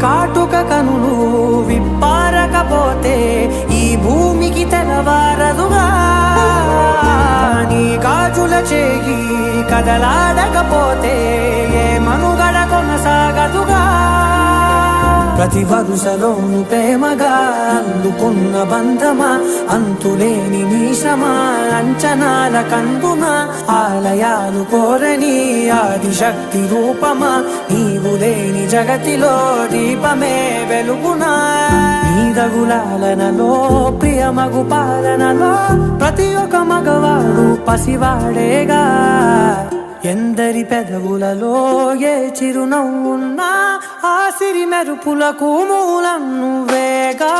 కాటుక కనులు విప్పారకపోతే ఈ భూమికి తెలవారదుగా నీ గాజుల చేయి కదలాడకపోతే ఏ మనుగడ కొనసాగదుగా ప్రతి వరుసలోను ప్రేమగా అందుకున్న బంధమా అంతులేని నీ శ్రమ అంచనాల కందున ఆలయాలు కోరని ఆదిశక్తి రూపమా నీవు లేని జగతిలో దీపమే వెలుగునా నీదగులాలనలో ప్రియమగు పాలనలో ప్రతి ఒక్క మగవాడు పసివాడేగా ఎందరి పెదవులలో ఏ చిరునవ్వున్నా ఆ సిరి మెరుపులకు మూలం నువ్వేగా